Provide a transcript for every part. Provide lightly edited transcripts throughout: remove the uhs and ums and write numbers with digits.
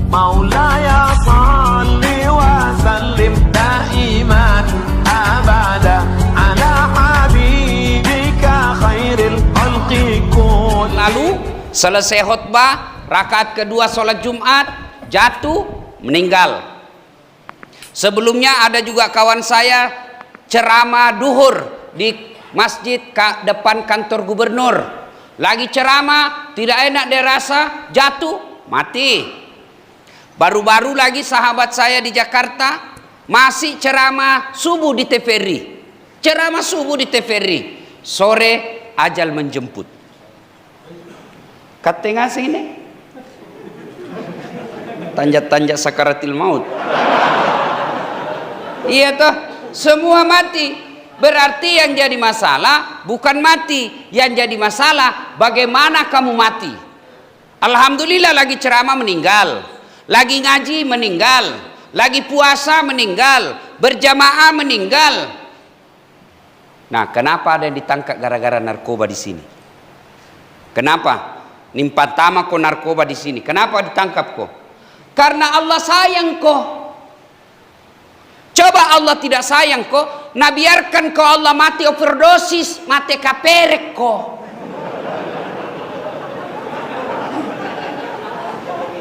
Maulaya salli wa sallim daiman abada ala habibika khairil khalqi kull. Lalu selesai khutbah, rakaat kedua sholat Jumat, jatuh, meninggal. Sebelumnya ada juga kawan saya ceramah duhur di masjid depan kantor gubernur. Lagi ceramah, tidak enak dia rasa, jatuh, mati. Baru-baru lagi sahabat saya di Jakarta masih ceramah subuh di TVRI. Ceramah subuh di TVRI. Sore ajal menjemput. Katanya sini. Tanjak-tanjak sakaratil maut. Iya toh, semua mati. Berarti yang jadi masalah bukan mati, yang jadi masalah bagaimana kamu mati. Alhamdulillah lagi ceramah meninggal. Lagi ngaji meninggal, lagi puasa meninggal, berjamaah meninggal. Nah, kenapa ada yang ditangkap gara-gara narkoba di sini? Kenapa? Nimpa tama kok narkoba di sini. Kenapa ditangkap kok? Karena Allah sayang kok. Coba Allah tidak sayang kok, nah biarkan kok Allah mati overdosis, mati kaperek kok.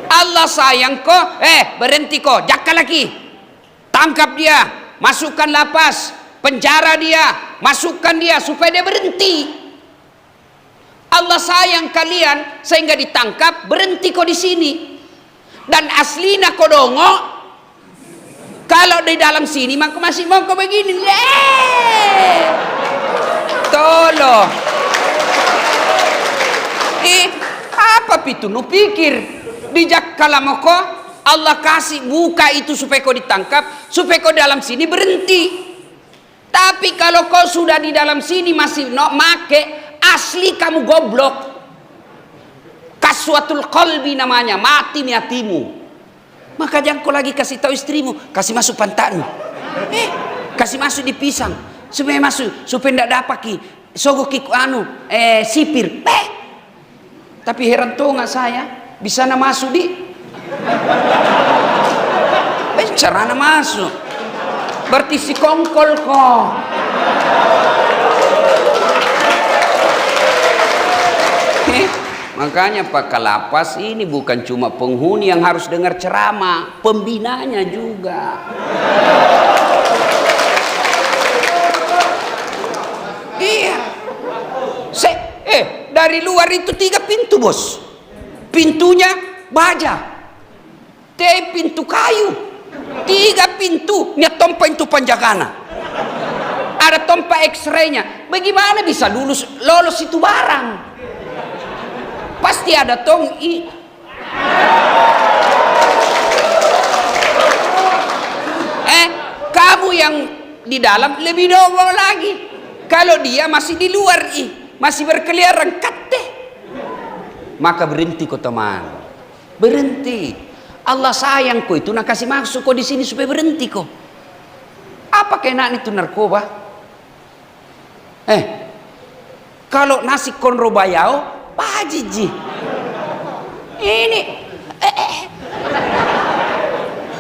Allah sayang kok, berhenti kok, jakka lagi, tangkap dia, masukkan lapas, penjara dia, masukkan dia supaya dia berhenti. Allah sayang kalian sehingga ditangkap, berhenti kok di sini. Dan aslina kodongo, kalau di dalam sini maka masih mau kok begini, tolong. Apa pitu nu pikir? Dijak kalamoko Allah kasih buka itu supaya kau ditangkap, supaya kau dalam sini berhenti. Tapi kalau kau sudah di dalam sini masih make, asli kamu goblok. Kaswatul qalbi namanya, mati hatimu. Maka jangan kau lagi kasih tahu istrimu, kasih masuk pantatmu, kasih masuk di pisang, supaya masuk, supaya tidak dapat ki sogok ki sipir. Tapi heran tuh nggak saya. Bisa na masuk di cara na masuk berarti si kongkol kok. Makanya Pak Kalapas ini bukan cuma penghuni yang harus dengar ceramah, pembinanya juga. Iya. Dari luar itu 3 pintu bos. Pintunya baja, pintu kayu, 3 pintu, tompa itu panjagana, ada tompa X-ray-nya. Bagaimana bisa lolos itu barang? Pasti ada tong kamu yang di dalam lebih dongol lagi. Kalau dia masih di luar masih berkeliaran kate. Maka berhenti kok teman, berhenti. Allah sayang kok itu, nak kasih masuk kok di sini supaya berhenti kok. Apa kenaan itu narkoba? Kalau nasi konro bayau, pajiji. Ini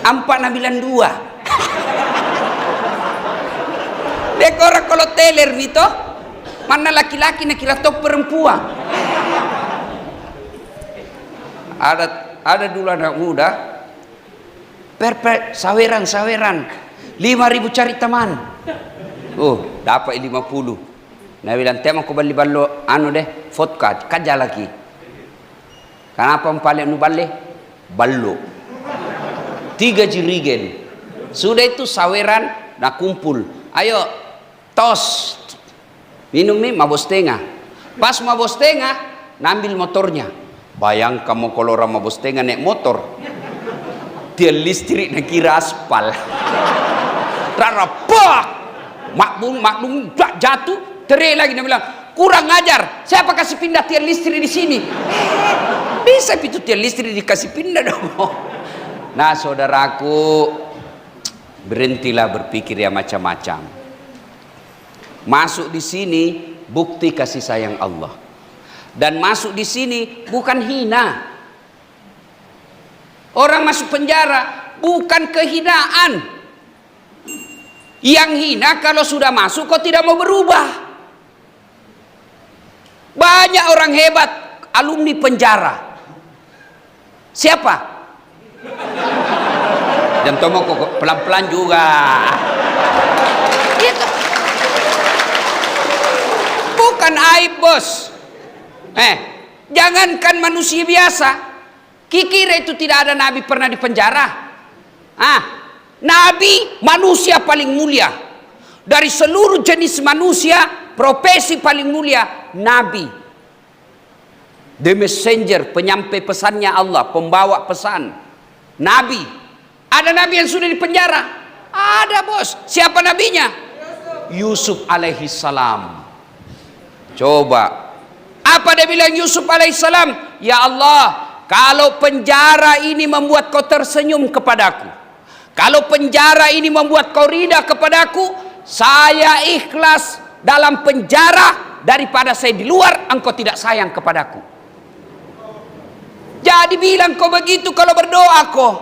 492. Dekora kalau teler gitu, mana laki-laki nak kira tok perempuan. Ada dulu anak muda saweran 5.000 cari teman. Dapat 50. Nah bilang tema aku balik ballo deh vodka kaja lagi. Kenapa paling nu balik ballo 3 jirigen. Sudah itu saweran nak kumpul, ayo tos minum nih mabos tengah. Pas mabos tengah nambil motornya. Bayang kamu kalau orang mabos tengah naik motor, dia listrik nak kira aspal. Rarapak, maknum jatuh, terik lagi dia bilang kurang ajar. Siapa kasih pindah tiang listrik di sini? Bisa itu tiang listrik dikasih pindah dong. Nah saudaraku, berhentilah berpikir ya macam-macam. Masuk di sini bukti kasih sayang Allah. Dan masuk di sini bukan hina. Orang masuk penjara bukan kehinaan. Yang hina kalau sudah masuk kok tidak mau berubah. Banyak orang hebat alumni penjara. Siapa? Dan Tomo kok pelan-pelan juga. Itu bukan aib, bos. Jangankan manusia biasa, kikira itu tidak ada nabi pernah di penjara. Nabi manusia paling mulia dari seluruh jenis manusia, profesi paling mulia nabi. The messenger, penyampai pesannya Allah, pembawa pesan. Nabi. Ada nabi yang sudah di penjara? Ada, bos. Siapa nabinya? Yusuf alaihi salam. Coba. Apa dia bilang Yusuf alaihissalam? Ya Allah, kalau penjara ini membuat kau tersenyum kepadaku, kalau penjara ini membuat kau ridha kepadaku, saya ikhlas dalam penjara daripada saya di luar, engkau tidak sayang kepadaku. Jadi bilang kau begitu kalau berdoa kau.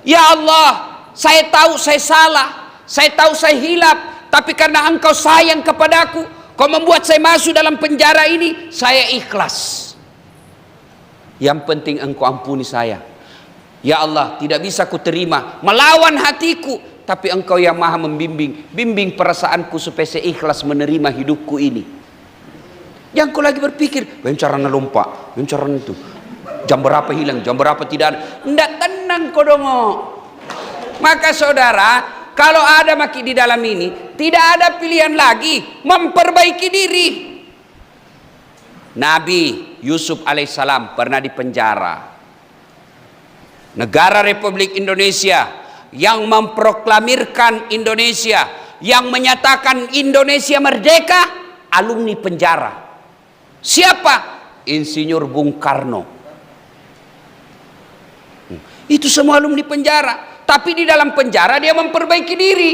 Ya Allah, saya tahu saya salah, saya tahu saya hilaf, tapi karena engkau sayang kepadaku, kau membuat saya masuk dalam penjara ini, saya ikhlas. Yang penting engkau ampuni saya. Ya Allah, tidak bisa ku terima melawan hatiku, tapi engkau yang maha membimbing. Bimbing perasaanku supaya saya ikhlas menerima hidupku ini. Yang kau lagi berpikir, bagaimana lompat, bagaimana itu, jam berapa hilang, jam berapa tidak ada. Tidak, tenang kau dong. Maka saudara, kalau ada maki di dalam ini, tidak ada pilihan lagi, memperbaiki diri. Nabi Yusuf alaihissalam pernah dipenjara. Negara Republik Indonesia yang memproklamirkan Indonesia, yang menyatakan Indonesia merdeka, alumni penjara. Siapa? Insinyur Bung Karno. Itu semua alumni penjara. Tapi di dalam penjara dia memperbaiki diri.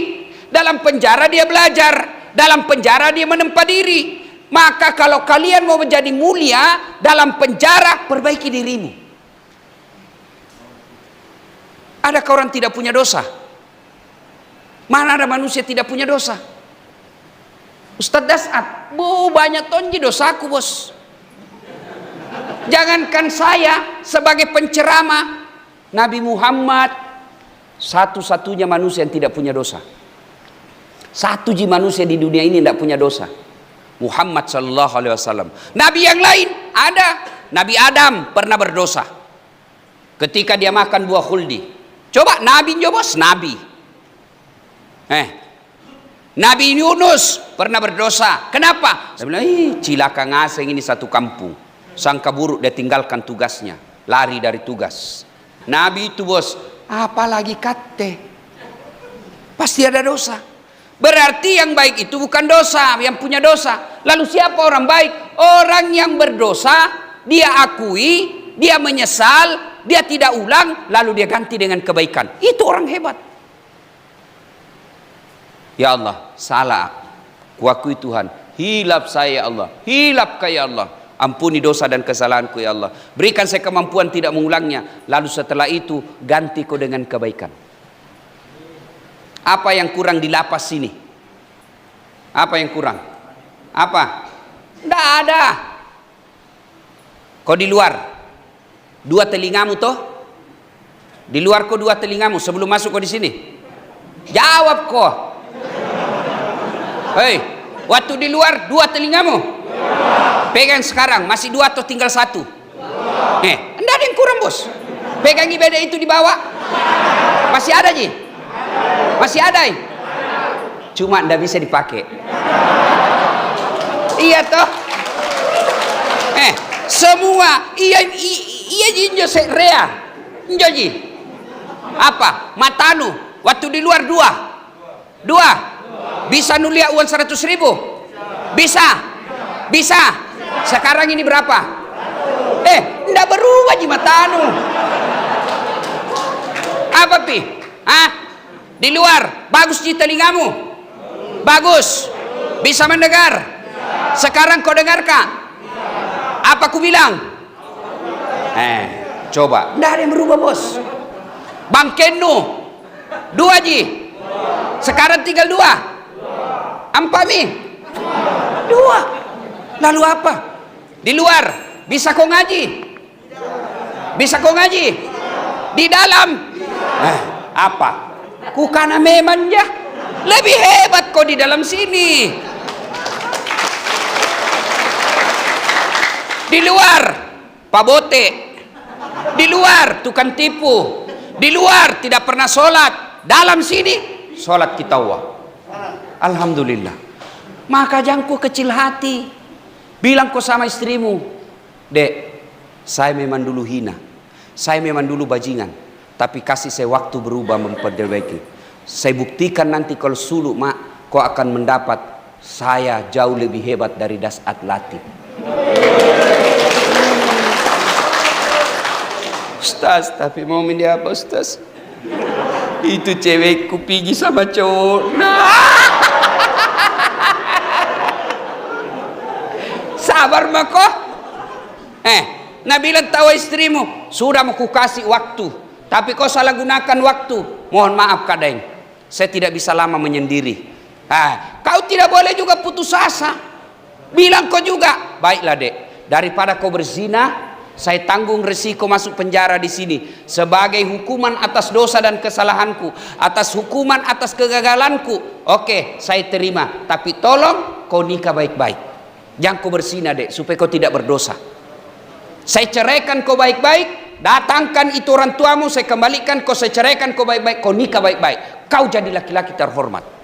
Dalam penjara dia belajar. Dalam penjara dia menempa diri. Maka kalau kalian mau menjadi mulia dalam penjara, perbaiki dirimu. Adakah orang tidak punya dosa? Mana ada manusia tidak punya dosa? Ustadz Dasat, banyak tonji dosaku, bos. Jangankan saya sebagai penceramah, Nabi Muhammad satu-satunya manusia yang tidak punya dosa. Satu manusia di dunia ini tidak punya dosa. Muhammad sallallahu alaihi wasallam. Nabi yang lain ada. Nabi Adam pernah berdosa ketika dia makan buah khuldi. Coba Nabi bos, Nabi. Nabi Yunus pernah berdosa. Kenapa? Dia bilang, cilaka ngaseng ini satu kampung. Sangka buruk dia tinggalkan tugasnya, lari dari tugas. Nabi itu bos, apalagi kate, pasti ada dosa. Berarti yang baik itu bukan dosa, yang punya dosa. Lalu siapa orang baik? Orang yang berdosa, dia akui, dia menyesal, dia tidak ulang, lalu dia ganti dengan kebaikan. Itu orang hebat. Ya Allah, salah, kuakui Tuhan, hilaf saya ya Allah, hilaf ya Allah. Ampuni dosa dan kesalahanku ya Allah. Berikan saya kemampuan tidak mengulangnya. Lalu setelah itu ganti kau dengan kebaikan. Apa yang kurang di lapas sini? Apa yang kurang? Apa? Tidak ada. Kau di luar, dua telingamu toh? Di luar kau dua telingamu sebelum masuk kau di sini. Jawab kau. Hei, waktu di luar dua telingamu? Pegang sekarang, masih dua atau tinggal satu? Tidak ada yang kurang bos. Pegang ibadah itu di bawah. Masih ada ji? Masih ada ya? Cuma tidak bisa dipakai. Iya toh? Semua iya jinjo rea. Jinjo. Apa? Matanu. Waktu di luar dua. Bisa nulia uang 100.000? Bisa. Bisa. Sekarang ini berapa? Tidak berubah ji matanu. Apa pi? Di luar bagus di telingamu, bagus, bisa mendengar. Sekarang kau dengarkah? Apa ku bilang? Coba, tidak ada yang berubah bos. Bang Kenu 2 ji. Sekarang tinggal 2. Ampami 2. Lalu apa? Di luar bisa kau ngaji? Bisa kau ngaji? Di dalam apa? Kukana memang ya lebih hebat kau di dalam sini. Di luar Pak Bote, di luar tukang tipu, di luar tidak pernah sholat, dalam sini sholat kita wah. Alhamdulillah. Maka jangan kau kecil hati. Bilang kau sama istrimu, Dek, saya memang dulu hina, saya memang dulu bajingan, tapi kasih saya waktu berubah memperbaiki. Saya buktikan nanti kalau suluk mak, kau akan mendapat saya jauh lebih hebat dari Dasat Latif. Ustaz, tapi mau ini apa Ustaz? Itu cewekku pergi sama cowok. Sabar mako. Nah bilang tahu istrimu, sudah mau kukasih waktu, tapi kau salah gunakan waktu. Mohon maaf kadang, saya tidak bisa lama menyendiri. Kau tidak boleh juga putus asa. Bilang kau juga, baiklah dek, daripada kau berzina, saya tanggung resiko masuk penjara di sini sebagai hukuman atas dosa dan kesalahanku, atas hukuman atas kegagalanku. Oke, saya terima, tapi tolong kau nikah baik-baik. Jangan kau berzina dek, supaya kau tidak berdosa. Saya ceraikan kau baik-baik, datangkan itu orang tuamu, saya kembalikan kau, saya ceraikan kau baik-baik, kau nikah baik-baik. Kau jadi laki-laki terhormat.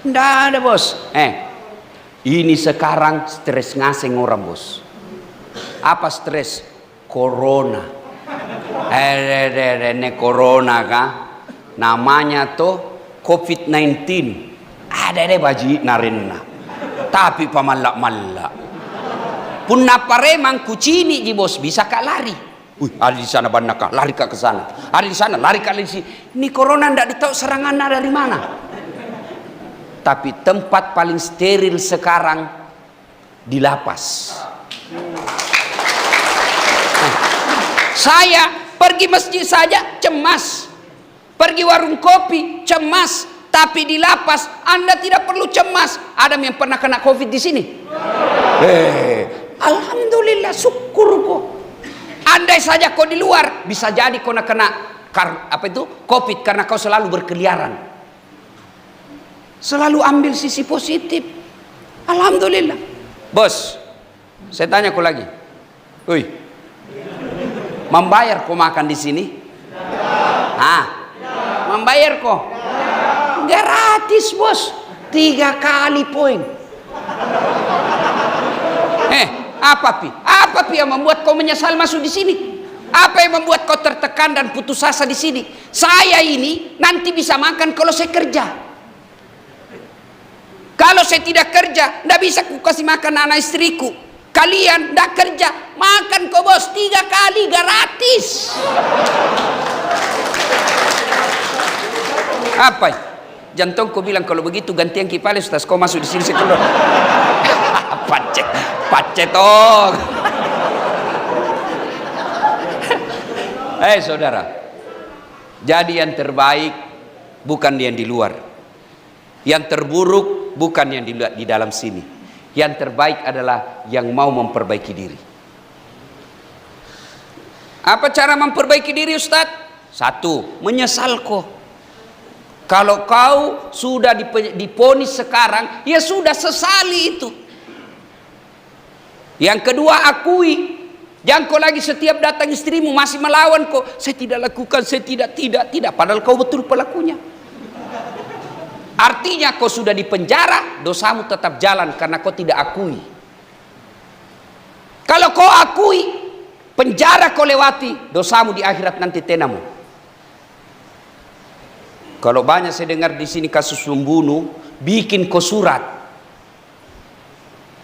Nggak ada bos. Ini sekarang stres ngaseng orang bos. Apa stres? Corona. Ini corona kah? Namanya tuh COVID-19. Ada deh baji narinna. Tapi pamalak-malak. Pun napa remang kucini ji bos, bisa kak lari. Ada di sana banyak kak, lari kak ke sana. Ada di sana, lari kak di sini. Ini corona ndak ditahu serangannya dari mana. Tapi tempat paling steril sekarang di lapas. Saya pergi masjid saja cemas, pergi warung kopi cemas, tapi di lapas Anda tidak perlu cemas. Ada yang pernah kena COVID di sini? Alhamdulillah, syukur kok. Andai saja kau di luar, bisa jadi kau nak kena COVID karena kau selalu berkeliaran. Selalu ambil sisi positif. Alhamdulillah. Bos, saya tanya kau lagi. Membayar kau makan di sini? Membayar kau? Gratis bos. 3 kali poin. Apa pi yang membuat kau menyesal masuk di sini? Apa yang membuat kau tertekan dan putus asa di sini? Saya ini nanti bisa makan kalau saya kerja. Kalau saya tidak kerja, tidak bisa ku kasih makan anak istriku. Kalian tidak kerja, makan kau bos 3 kali gratis. Apa? Jantungku bilang kalau begitu gantian kipale Ustaz, kau masuk di sini saya keluar. Pacetong. Saudara, jadi yang terbaik bukan yang di luar, yang terburuk bukan yang di dalam sini. Yang terbaik adalah yang mau memperbaiki diri. Apa cara memperbaiki diri Ustaz? 1, menyesal kok. Kalau kau sudah diponis sekarang, ya sudah, sesali itu. Yang kedua, akui. Jangan kau lagi setiap datang istrimu masih melawan kau. Saya tidak lakukan, saya tidak. Padahal kau betul pelakunya. Artinya kau sudah di penjara, dosamu tetap jalan karena kau tidak akui. Kalau kau akui, penjara kau lewati, dosamu di akhirat nanti tenamu. Kalau banyak saya dengar di sini kasus membunuh, bikin kau surat,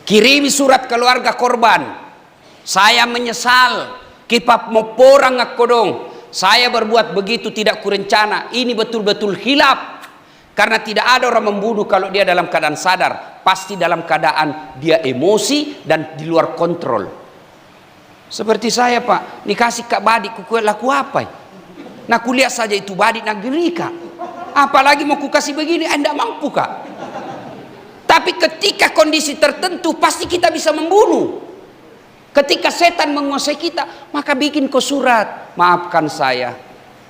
kirimi surat keluarga korban. Saya menyesal, kipap mau porang aku dong. Saya berbuat begitu tidak kurencana. Ini betul-betul khilaf. Karena tidak ada orang membunuh kalau dia dalam keadaan sadar. Pasti dalam keadaan dia emosi dan di luar kontrol. Seperti saya Pak, dikasih Kak Badik, ku laku apa? Nah kulihat saja itu Badik negeri Kak. Apalagi mau ku kasih begini, Anda mampu Kak. Tapi ketika kondisi tertentu pasti kita bisa membunuh. Ketika setan menguasai kita, maka bikin kau surat. Maafkan saya,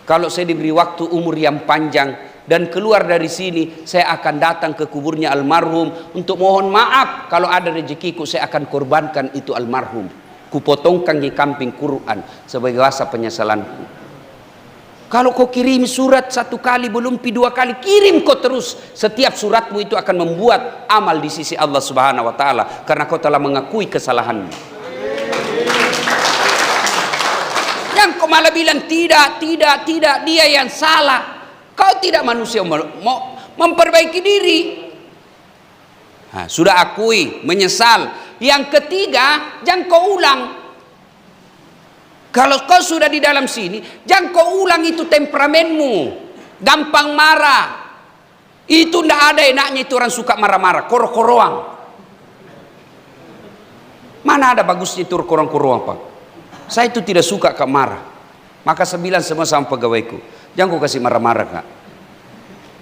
kalau saya diberi waktu umur yang panjang dan keluar dari sini, saya akan datang ke kuburnya almarhum untuk mohon maaf. Kalau ada rezekiku, saya akan korbankan itu almarhum. Kupotongkan di kamping Quran sebagai rasa penyesalanku. Kalau kau kirim surat satu kali, belum dua kali, kirim kau terus. Setiap suratmu itu akan membuat amal di sisi Allah Subhanahu wa Ta'ala, karena kau telah mengakui kesalahanmu. Yang kau malah bilang tidak, dia yang salah. Kau tidak manusia mau memperbaiki diri. Nah, sudah akui, menyesal. Yang ketiga, jangan kau ulang. Kalau kau sudah di dalam sini, jangan kau ulang itu temperamenmu. Gampang marah. Itu tidak ada enaknya itu orang suka marah-marah. Koro-koroang. Mana ada bagusnya itu korong-koroang Pak? Saya itu tidak suka Kak marah. Maka saya bilang semua sama pegawaiku, jangan kau kasih marah-marah Kak.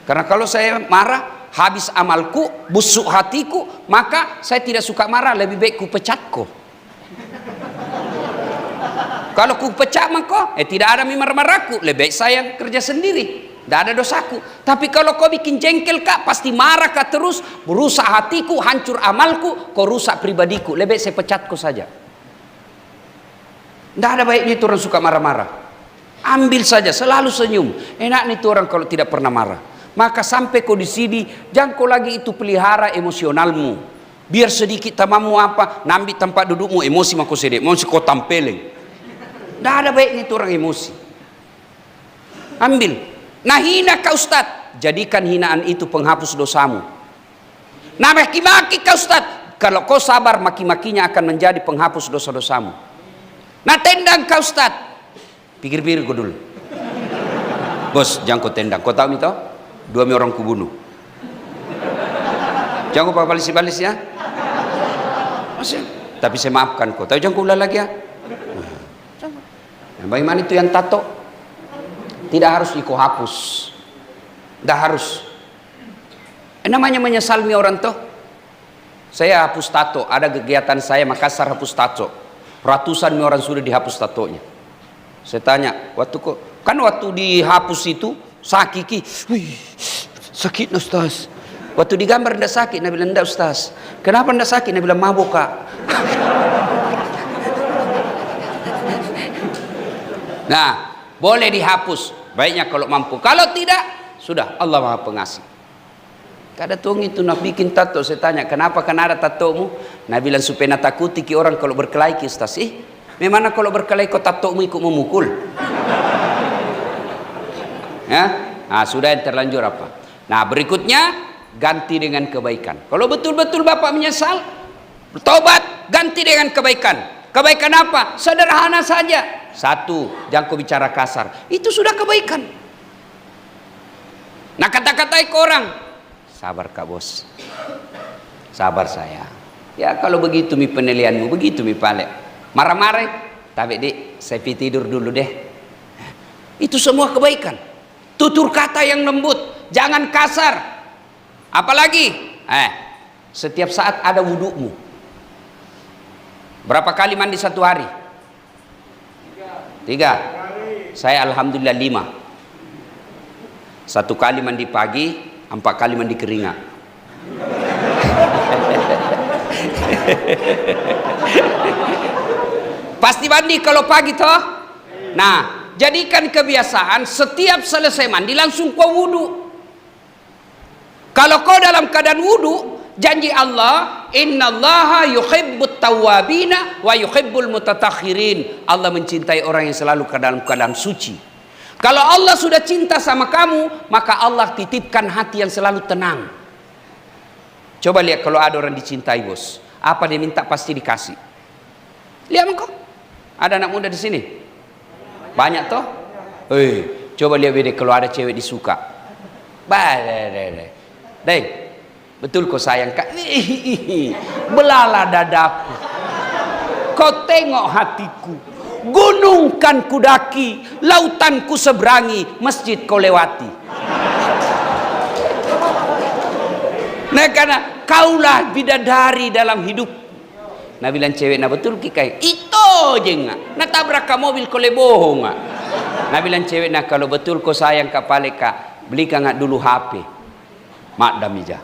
Karena kalau saya marah, habis amalku, busuk hatiku, maka saya tidak suka marah. Lebih baik ku pecat kau. Kalau ku pecah maka tidak ada marah-marahku, lebih baik saya kerja sendiri, tidak ada dosaku. Tapi kalau kau bikin jengkel Kak, pasti marah Kak terus, merusak hatiku, hancur amalku, kau rusak pribadiku, lebih baik saya pecat kau saja. Tidak ada baiknya itu orang suka marah-marah. Ambil saja, selalu senyum. Enak itu orang kalau tidak pernah marah. Maka sampai kau di sini, jangan kau lagi itu pelihara emosionalmu. Biar sedikit tamamu apa, nambi tempat dudukmu, emosi maka sedih, emosi kau tampelin. Tidak ada baiknya itu orang emosi. Ambil. Nah hina kau Ustaz, jadikan hinaan itu penghapus dosamu. Nah maki-maki kau Ustaz, kalau kau sabar maki-makinya akan menjadi penghapus dosa-dosamu. Nah tendang kau Ustaz, pikir-pikir kau dulu. Bos jangan kau tendang, kau tahu itu? Dua orang kubunuh. Jangan kau balis-balis ya. Tapi saya maafkan kau, tapi jangan kau ulang lagi ya. Bagaimana itu yang tato? Tidak harus kau hapus. Tidak harus. Namanya menyesalmi orang tuh. Saya hapus tato. Ada kegiatan saya Makassar hapus tato. Ratusan orang sudah dihapus tatonya. Saya tanya, waktu dihapus itu sakit. Wih, sakit Ustaz. Waktu digambar tidak sakit. Nabi bilang tidak Ustaz. Kenapa tidak sakit? Nabi bilang mabuk Kak. Nah, boleh dihapus. Baiknya kalau mampu. Kalau tidak, sudah Allah Maha Pengasih. Kada tuang itu nak bikin tato. Saya tanya, kenapa kan ada tatomu? Nah bilang supaya takuti ki orang kalau berkelahi ki Ustaz. Memang kalau berkelahi kau tatomu ikut memukul. Ya, nah sudah yang terlanjur apa? Nah berikutnya ganti dengan kebaikan. Kalau betul-betul Bapak menyesal, bertobat, ganti dengan kebaikan. Kebaikan apa? Sederhana saja. Satu, jangan kau bicara kasar. Itu sudah kebaikan. Nah kata-katai ke orang, sabar Kak Bos, sabar saya. Ya kalau begitu mi penilaianmu, begitu mi palek. Marah-marah, tapi dek saya tidur dulu deh. Itu semua kebaikan. Tutur kata yang lembut, jangan kasar. Apalagi, setiap saat ada wudukmu. Berapa kali mandi satu hari? 3. Saya alhamdulillah 5. 1 kali mandi pagi, 4 kali mandi keringat. Pasti mandi kalau pagi toh. Nah, jadikan kebiasaan setiap selesai mandi langsung kau wudu. Kalau kau dalam keadaan wudu, janji Allah, innallaha yuhibbut tawwabina wa yuhibbul mutatahhirin. Allah mencintai orang yang selalu dalam keadaan suci. Kalau Allah sudah cinta sama kamu, maka Allah titipkan hati yang selalu tenang. Coba lihat kalau ada orang dicintai bos, apa dia minta pasti dikasih. Lihat engkau, ada anak muda di sini, banyak toh. Coba lihat beda kalau ada cewek disuka. Deng, betul kau sayang Kak. Belala dadaku. Kau tengok hatiku, gunung kan kudaki, lautan ku seberangi, masjid kau lewati. Nah, karena kaulah bidadari dalam hidup. Nah bilang cewek, nah betul kikai itu jenga, nah tabrak ka mobil kau bohong. Nah bilang cewek, nah kalau betul kau sayang ka paleka, belikan nggak dulu HP. Mak damija.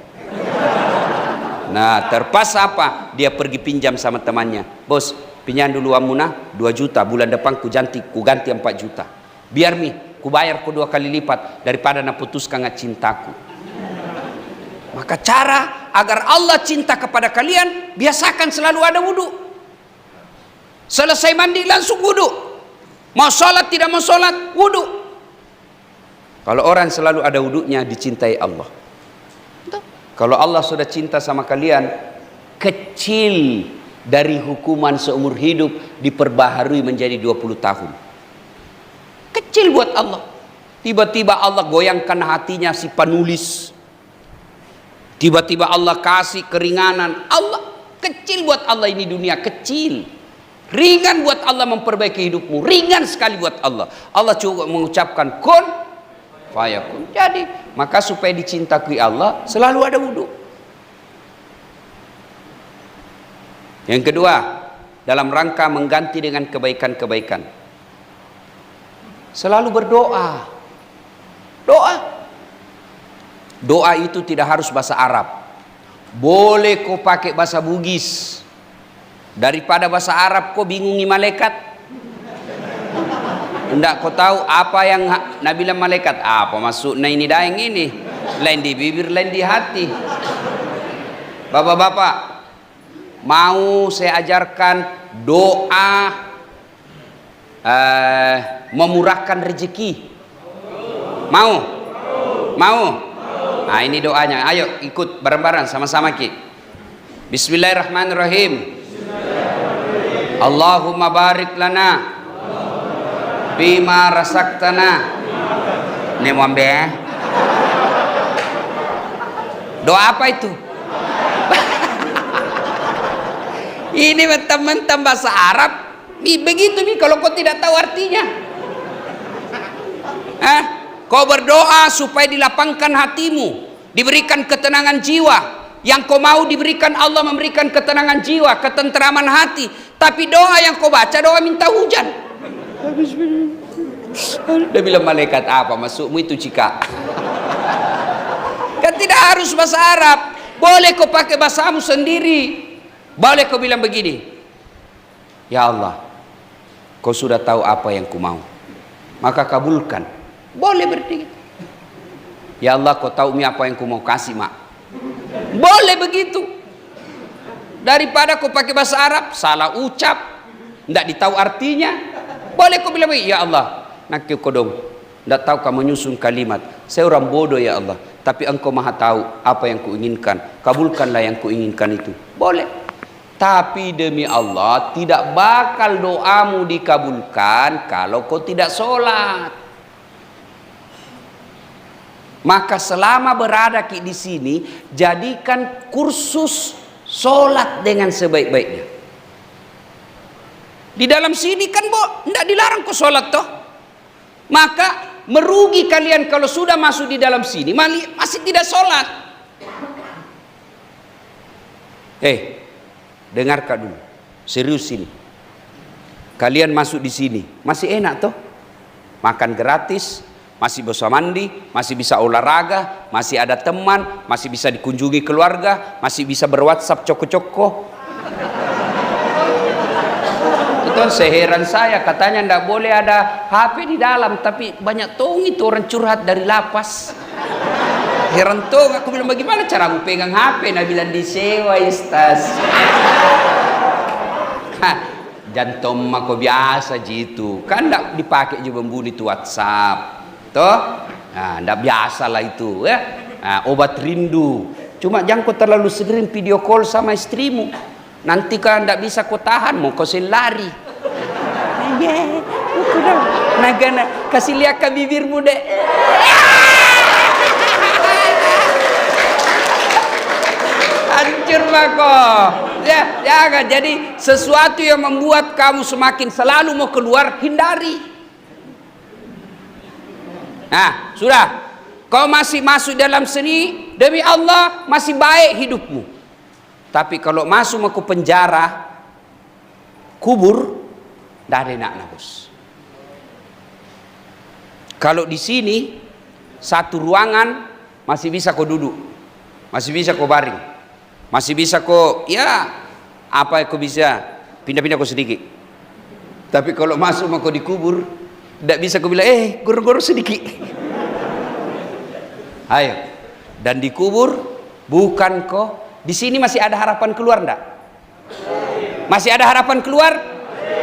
Nah terpas apa? Dia pergi pinjam sama temannya. Bos, pinjam dulu amuna 2 juta, bulan depan ku ganti 4 juta. Biar mi, ku bayar ku 2 kali lipat daripada na putuskan nggak cintaku. Maka cara agar Allah cinta kepada kalian, biasakan selalu ada wudu. Selesai mandi langsung wudu. Mau sholat tidak mau sholat, wudu. Kalau orang selalu ada wudunya, dicintai Allah. Kalau Allah sudah cinta sama kalian, kecil dari hukuman seumur hidup diperbaharui menjadi 20 tahun. Kecil buat Allah. Tiba-tiba Allah goyangkan hatinya si penulis. Tiba-tiba Allah kasih keringanan. Allah kecil buat Allah, ini dunia kecil. Ringan buat Allah memperbaiki hidupmu. Ringan sekali buat Allah. Allah juga mengucapkan kun fayakun. Jadi maka supaya dicintai Allah selalu ada wudu. Yang kedua, dalam rangka mengganti dengan kebaikan-kebaikan, selalu berdoa. Doa itu tidak harus bahasa Arab. Boleh kau pakai bahasa Bugis. Daripada bahasa Arab kau bingungi malaikat. Enggak kau tahu apa yang Nabi bilang malaikat. Apa maksudnya ini daeng ini? Lain di bibir, lain di hati. Bapak-bapak, mau saya ajarkan doa memurahkan rezeki? Mau? Nah ini doanya, ayo ikut bareng-bareng sama-sama ki. Bismillahirrahmanirrahim. Allahumma barik lana bima rasaktana. Ini muambe. Doa apa itu? Ini teman-teman bahasa Arab. Begitu nih kalau kau tidak tahu artinya. Kau berdoa supaya dilapangkan hatimu, diberikan ketenangan jiwa. Yang kau mau diberikan Allah, memberikan ketenangan jiwa, ketenteraman hati. Tapi doa yang kau baca, doa minta hujan. Dia bilang malaikat, apa maksudmu itu cika? Kan tidak harus bahasa Arab. Boleh kau pakai bahasamu sendiri. Boleh kau bilang begini, ya Allah, kau sudah tahu apa yang ku mau, maka kabulkan. Boleh berdiri. Ya Allah, kau tahu apa yang ku mau kasih mak. Boleh begitu. Daripada kau pakai bahasa Arab, salah ucap, tidak ditahu artinya. Boleh kau bilang, ya Allah, nak kau dong, tidak tahu kamu menyusun kalimat. Saya orang bodoh ya Allah, tapi Engkau maha tahu apa yang ku inginkan. Kabulkanlah yang ku inginkan itu. Boleh. Tapi demi Allah, tidak bakal doamu dikabulkan kalau kau tidak sholat. Maka selama berada di sini, jadikan kursus sholat dengan sebaik-baiknya. Di dalam sini kan tidak dilarang kau sholat toh. Maka merugi kalian kalau sudah masuk di dalam sini masih tidak sholat. Dengarkan dulu, serius ini. Kalian masuk di sini masih enak toh, makan gratis. Masih bisa mandi, masih bisa olahraga, masih ada teman, masih bisa dikunjungi keluarga, masih bisa berWhatsApp coko-coko. Itu seheran saya, katanya ndak boleh ada HP di dalam, tapi banyak tong itu orang curhat dari lapas. Heran tong, aku bilang bagaimana cara aku pegang HP? Nah bilang disewa Ustaz. Jantung mako biasa gitu, kan ndak dipakai juga membunuh itu WhatsApp. Toh, nah, ndak biasa lah itu ya. Nah, obat rindu. Cuma jangan kau terlalu sering video call sama istrimu. Nanti kan ndak bisa kau tahan, mau kau lari. Nagana kasih lihat ke bibirmu deh. Hancur lah kau. Ya, jangan. Jadi sesuatu yang membuat kamu semakin selalu mau keluar, hindari. Nah, sudah. Kau masih masuk dalam seni, demi Allah masih baik hidupmu. Tapi kalau masuk ke penjara, kubur, tidak ada enak bos. Kalau di sini satu ruangan masih bisa kau duduk, masih bisa kau baring, masih bisa kau ya apa kau bisa pindah-pindah kau sedikit. Tapi kalau masuk kau dikubur, tidak bisa kau bilang gor-gor sedikit. Ayo, dan dikubur bukan kau. Di sini masih ada harapan keluar ndak? Masih ada harapan keluar?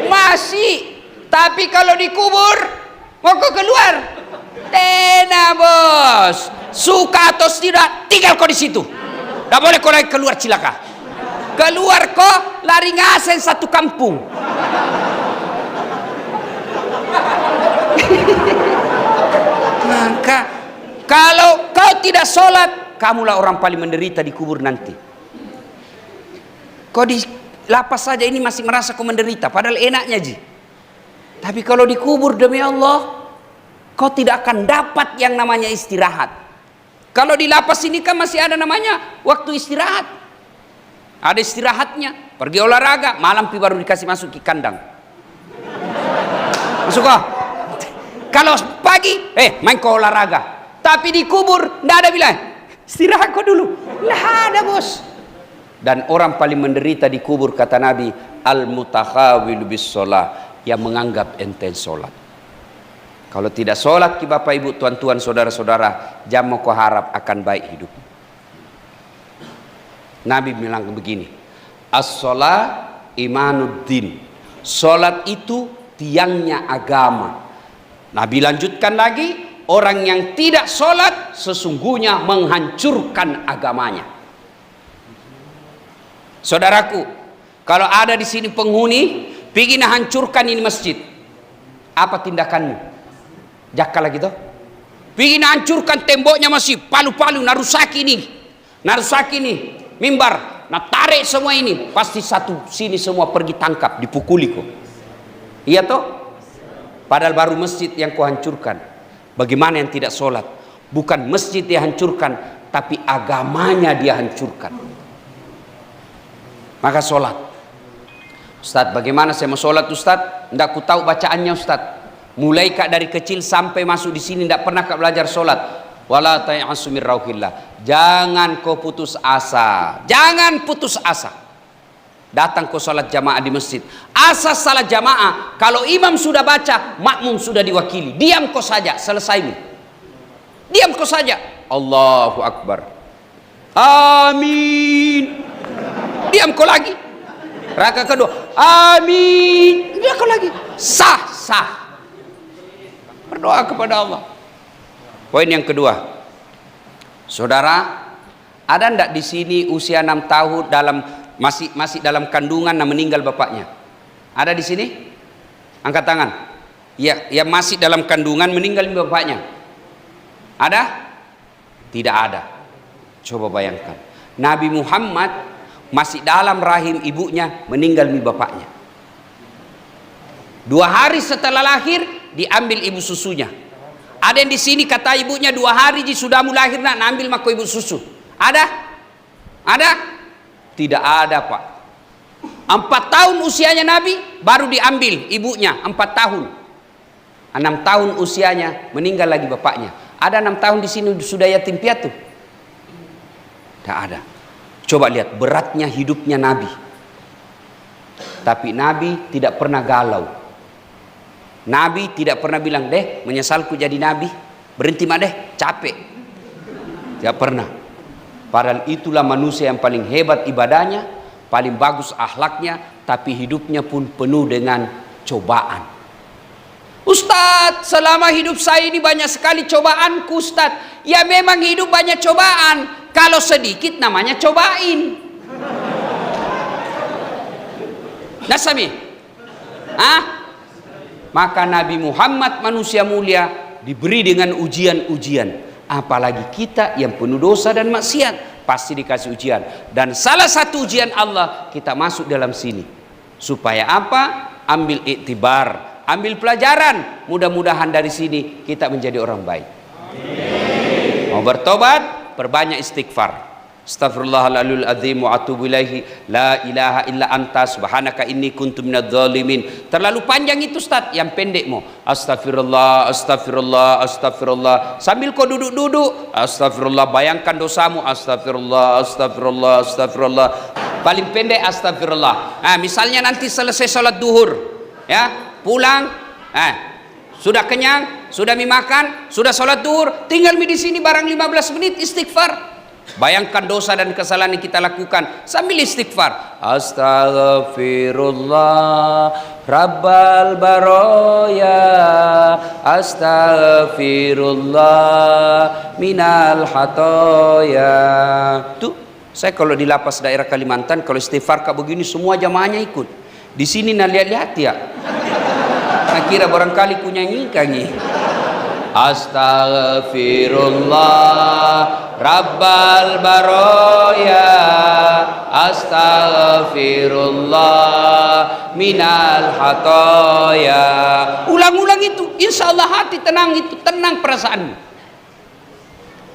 Masih. Tapi kalau dikubur mau kau keluar? Tena bos. Suka atau tidak, tinggal kau di situ. Tidak boleh kau lagi keluar cilaka. Keluar kau lari ngasen satu kampung. Maka kalau kau tidak sholat, kamulah orang paling menderita di kubur nanti. Kau di lapas saja ini masih merasa kau menderita, padahal enaknya ji. Tapi kalau dikubur demi Allah, kau tidak akan dapat yang namanya istirahat. Kalau di lapas ini kan masih ada namanya waktu istirahat. Ada istirahatnya, pergi olahraga, malam baru dikasih masuk ke kandang. Masuk kau. Kalau pagi, main kau olahraga. Tapi dikubur, tidak ada bilang, istirahat kau dulu. Tidak ada bos. Dan orang paling menderita di kubur kata Nabi, al-mutakhawil bis sholat, yang menganggap enteng sholat. Kalau tidak sholat ki bapak ibu tuan-tuan saudara-saudara, jangan kau harap akan baik hidup. Nabi bilang begini, as-sholat imanuddin, sholat itu tiangnya agama. Nabi lanjutkan lagi, orang yang tidak sholat sesungguhnya menghancurkan agamanya. Saudaraku, kalau ada di sini penghuni ingin hancurkan ini masjid, apa tindakanmu? Jakka lagi toh? Ingin hancurkan temboknya masih palu-palu, narusaki ini, mimbar, nah tarik semua ini, pasti satu sini semua pergi tangkap, dipukuli kok. Iya toh? Padahal baru masjid yang kau hancurkan. Bagaimana yang tidak sholat? Bukan masjid dia hancurkan, tapi agamanya dia hancurkan. Maka sholat. Ustaz, bagaimana saya mau sholat Ustaz? Tidak ku tahu bacaannya Ustaz. Mulai kak dari kecil sampai masuk di sini tidak pernah kak belajar sholat. Wala ta'asu min rauhillah. Jangan kau putus asa. Jangan putus asa. Datang kau sholat jamaah di masjid. Asas salat jamaah, kalau imam sudah baca, makmum sudah diwakili. Diam kau saja, selesai nih. Diam kau saja. Allahu Akbar. Amin. Diam kau lagi. Rakaat kedua. Amin. Diam kau lagi. Sah. Berdoa kepada Allah. Poin yang kedua. Saudara, ada ndak di sini usia 6 tahun masih dalam kandungan dan meninggal bapaknya? Ada di sini? Angkat tangan. Ya masih dalam kandungan meninggal bapaknya. Ada? Tidak ada. Coba bayangkan. Nabi Muhammad masih dalam rahim ibunya meninggal bapaknya. 2 hari setelah lahir diambil ibu susunya. Ada yang di sini kata ibunya 2 hari sudah mulai lahir nak ambil mako ibu susu. Ada? Ada? Tidak ada pak. 4 tahun usianya Nabi baru diambil ibunya 4 tahun. 6 tahun usianya meninggal lagi bapaknya. Ada 6 tahun di sini sudah yatim piatu? Tidak ada. Coba lihat beratnya hidupnya Nabi. Tapi Nabi tidak pernah galau. Nabi tidak pernah bilang deh menyesalku jadi Nabi. Berhenti mah deh capek. Tidak pernah. Padahal itulah manusia yang paling hebat ibadahnya, paling bagus akhlaknya, tapi hidupnya pun penuh dengan cobaan. Ustadz, selama hidup saya ini banyak sekali cobaanku Ustadz. Ya memang hidup banyak cobaan. Kalau sedikit namanya cobain. Nasami? Maka Nabi Muhammad manusia mulia diberi dengan ujian-ujian. Apalagi kita yang penuh dosa dan maksiat. pasti dikasih ujian. Dan salah satu ujian Allah, kita masuk dalam sini. Supaya apa? Ambil iktibar, ambil pelajaran. Mudah-mudahan dari sini kita menjadi orang baik. Amin. Mau bertobat, perbanyak istighfar. Astaghfirullahaladzim azim wa atubu ilaihi la ilaha illa anta subhanaka inni kuntu minadz zalimin. Terlalu panjang itu Ustaz, yang pendek mau astagfirullah astagfirullah astagfirullah sambil kau duduk-duduk astagfirullah, bayangkan dosamu astagfirullah astagfirullah astagfirullah. Paling pendek astagfirullah. Nah, misalnya nanti selesai sholat duhur ya, pulang, sudah kenyang, sudah makan, sudah sholat duhur, tinggal di sini barang 15 menit istighfar. Bayangkan dosa dan kesalahan yang kita lakukan sambil istighfar. Astaghfirullah Rabbal baroya, astaghfirullah minal hatoya. Tuh, saya kalau di lapas daerah Kalimantan, kalau istighfar kayak begini semua jamaahnya ikut. Di sini nah lihat-lihat ya. Nah, kira barangkali ku nyanyikan nih. Astaghfirullah Rabbal baroya, astaghfirullah minal hatoya. Ulang-ulang itu, insya Allah hati tenang, itu tenang perasaanmu.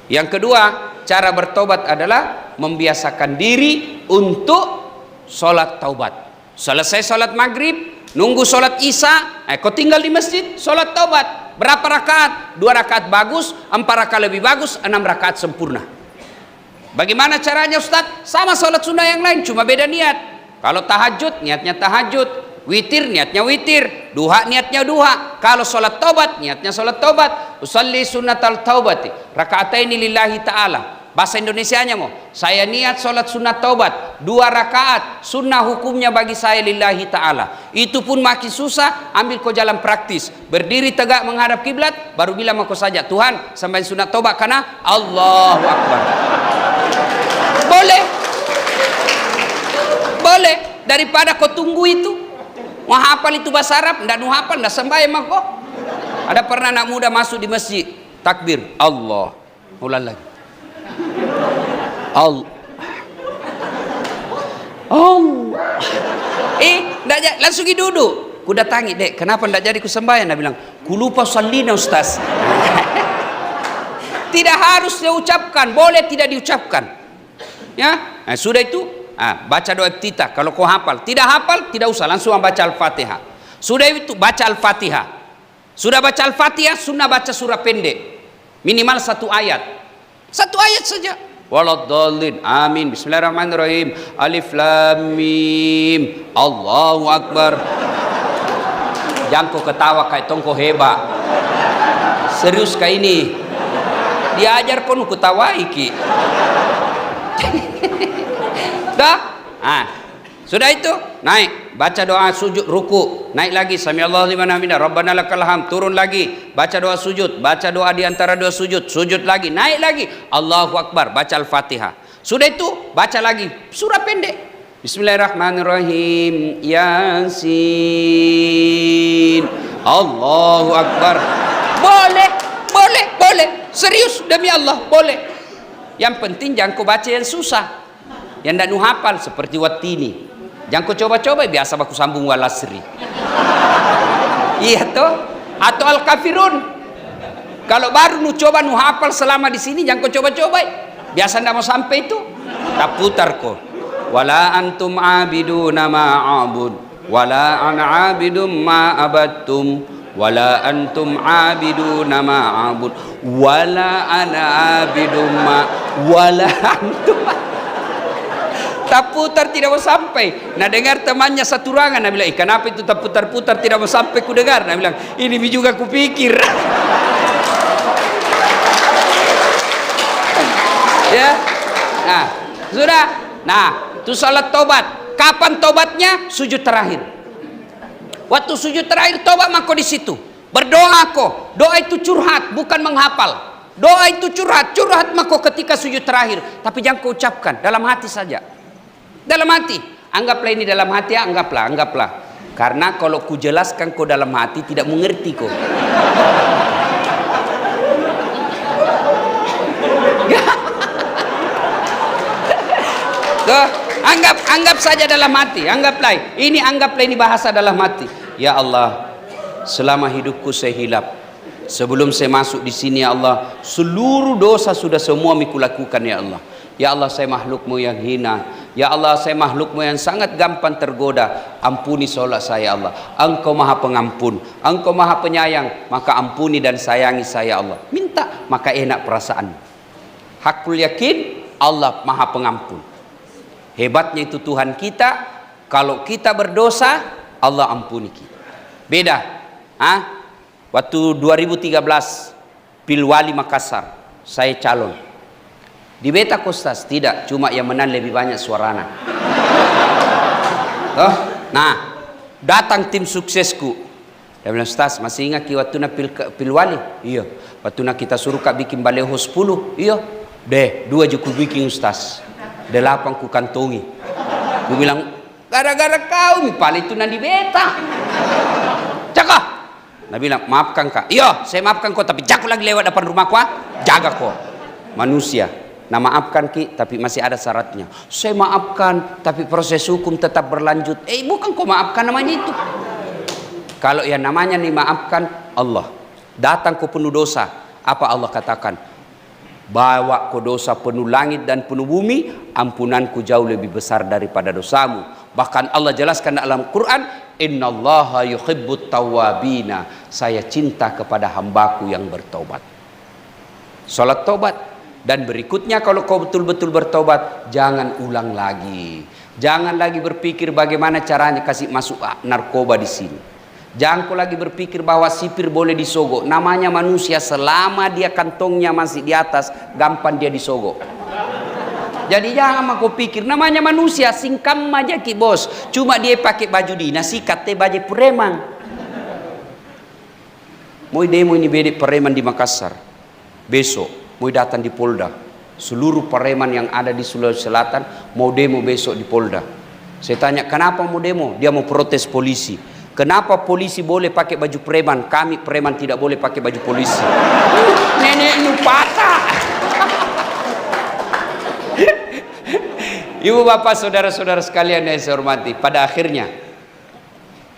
Yang kedua, cara bertobat adalah membiasakan diri untuk sholat taubat. Selesai sholat maghrib, nunggu sholat isya, kau tinggal di masjid, sholat taubat. Berapa rakaat? 2 rakaat bagus, 4 rakaat lebih bagus, 6 rakaat sempurna. Bagaimana caranya Ustaz? Sama sholat sunnah yang lain, cuma beda niat. Kalau tahajud, niatnya tahajud. Witir, niatnya witir. Duha, niatnya duha. Kalau sholat taubat, niatnya sholat taubat. Usalli sunnatal taubati rakaataini lillahi ta'ala. Bahasa Indonesianya mau, saya niat sholat sunnah taubat 2 rakaat, sunnah hukumnya bagi saya lillahi ta'ala. Itu pun makin susah, ambil kau jalan praktis, berdiri tegak menghadap kiblat, baru bilang sama kau saja, Tuhan sampai sunat taubat karena Allahu Akbar. Boleh, boleh, daripada kau tunggu itu mau hafal itu bahasa Arab, ndak nu hafal, ndak sembahyang mah kau. Ada pernah anak muda masuk di masjid, takbir Allah, ulang lagi Allah. Ndak langsung duduk. Ku datangi, Dek, kenapa ndak jadi ku sembahyang? Dia bilang, ku lupa sallina Ustaz. Tidak harus diucapkan, boleh tidak diucapkan. Ya, sudah itu, baca doa iftitah. Kalau kau hafal, tidak hafal, tidak usah, langsung baca Al-Fatihah. Sudah itu baca Al-Fatihah. Sudah baca Al-Fatihah, sunnah baca surah pendek. Minimal 1 ayat. 1 ayat saja. Waladdallin, amin, bismillahirrahmanirrahim, alif lam mim, Allahu Akbar. Jangan kau ketawa kayak tongko hebat. Serius kayak ini. Diajar pun ku tawai ki. Dah? Sudah itu, naik, baca doa sujud ruku, naik lagi samiallahu liman hamidah, rabbana lakal hamd, turun lagi, baca doa sujud, baca doa di antara dua sujud, sujud lagi, naik lagi, Allahu Akbar, baca Al-Fatihah. Sudah itu, baca lagi surah pendek. Bismillahirrahmanirrahim, Yasin, Allahu Akbar. Boleh, boleh, boleh. Serius demi Allah, boleh. Yang penting jangan kau baca yang susah, yang tidak hafal seperti Wattini. Jangan kau coba-coba, biasa aku sambung Walasri. Iya toh? Atau Al-Kafirun. Kalau baru nu coba nu hafal selama di sini, jangan kau coba-coba. Biasa tidak mau sampai itu. Tak putar kau. Wala antum abiduna ma'abud, wala ana abidum ma'abattum, wala antum abiduna ma'abud, wala ana abidum wala antum. Tak putar tidak mau sampai. Nah, dengar temannya satu ruangan, nah bilang, kenapa itu tak putar-putar tidak mau sampai ku dengar? Nah bilang, ini juga ku pikir. Ya, nah sudah. Nah, itu salat tobat. Kapan tobatnya? Sujud terakhir. Waktu sujud terakhir tobat maka di situ. Berdoa kok. Doa itu curhat, bukan menghafal. Doa itu curhat, curhat maka ketika sujud terakhir. Tapi jangan kau ucapkan, dalam hati saja. Dalam hati, anggaplah ini dalam hati, anggaplah. Karena kalau ku jelaskan kau dalam hati tidak mengerti kau. Tuh, anggap saja dalam hati, anggaplah ini bahasa dalam hati. Ya Allah, selama hidupku saya hilap, sebelum saya masuk di sini ya Allah, seluruh dosa sudah semua miku lakukan ya Allah. Ya Allah, saya makhlukmu yang hina. Ya Allah, saya makhlukmu yang sangat gampang tergoda. Ampuni solat saya Allah. Engkau maha pengampun, Engkau maha penyayang, maka ampuni dan sayangi saya Allah. Minta, maka enak perasaan. Hakul yakin, Allah maha pengampun. Hebatnya itu Tuhan kita, kalau kita berdosa, Allah ampuni kita. Beda. Waktu 2013 Pilwali Makassar, saya calon. Di beta Kostas tidak, cuma yang menang lebih banyak suarana. Toh? Nah, datang tim suksesku. Dia bilang, Ustaz, masih ingat waktu na Pilwali? Iya. Waktu na kita suruh kak bikin baleho 10? Iya. Deh, 2 je ku bikin Ustaz. 8 ku kantongi. Ku bilang, gara-gara kau mipal itu na di beta. Cakap. Nah bilang, maafkan kak. Iya, saya maafkan kau, tapi jangan lagi lewat depan rumahku. Jaga kau. Manusia. Nah maafkan ki, tapi masih ada syaratnya. Saya maafkan, tapi proses hukum tetap berlanjut. Bukan kau maafkan namanya itu. Kalau yang namanya dimaafkan Allah. Datang kau penuh dosa. Apa Allah katakan? Bawa kau dosa penuh langit dan penuh bumi, ampunanku jauh lebih besar daripada dosamu. Bahkan Allah jelaskan dalam Quran, Innallaha yuhibbut tawwabina. Saya cinta kepada hambaku yang bertobat. Salat tobat. Dan berikutnya kalau kau betul-betul bertobat, jangan ulang lagi. Jangan lagi berpikir bagaimana caranya kasih masuk narkoba di sini. Jangan kau lagi berpikir bahwa sipir boleh disogok. Namanya manusia, selama dia kantongnya masih di atas, gampang dia disogok. Jadi jangan kau pikir namanya manusia, singkam aja ki bos. Cuma dia pakai baju dinas, sikat teh baju preman. Mau demo ini bedek preman di Makassar. Besok mau datang di Polda. Seluruh preman yang ada di Sulawesi Selatan mau demo besok di Polda. Saya tanya, kenapa mau demo? Dia mau protes polisi. Kenapa polisi boleh pakai baju preman, kami preman tidak boleh pakai baju polisi? Nenek lu patah. Ibu bapak saudara-saudara sekalian yang saya hormati, pada akhirnya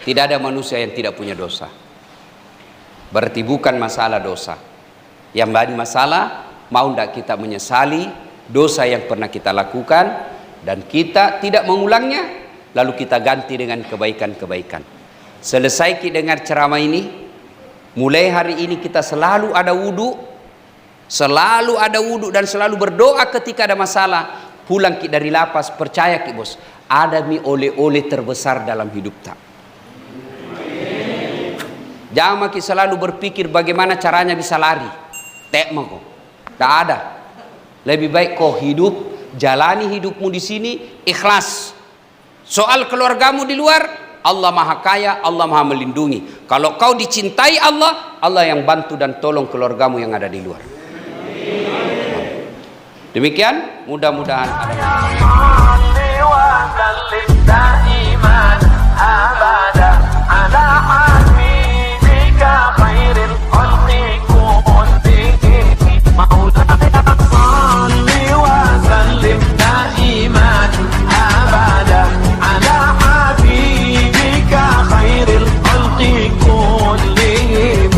tidak ada manusia yang tidak punya dosa. Berarti bukan masalah dosa. Yang menjadi masalah, mau tidak kita menyesali dosa yang pernah kita lakukan dan kita tidak mengulangnya, lalu kita ganti dengan kebaikan-kebaikan. Selesai kita dengar ceramah ini, mulai hari ini kita selalu ada wudhu, dan selalu berdoa ketika ada masalah. Pulang kita dari lapas, percaya ki bos, ada mi oleh-oleh terbesar dalam hidup tak. Jangan kita selalu berpikir bagaimana caranya bisa lari. Tak mau, tak ada. Lebih baik kau hidup, jalani hidupmu di sini ikhlas. Soal keluargamu di luar, Allah maha kaya, Allah maha melindungi. Kalau kau dicintai Allah, Allah yang bantu dan tolong keluargamu yang ada di luar. Demikian, mudah-mudahan ada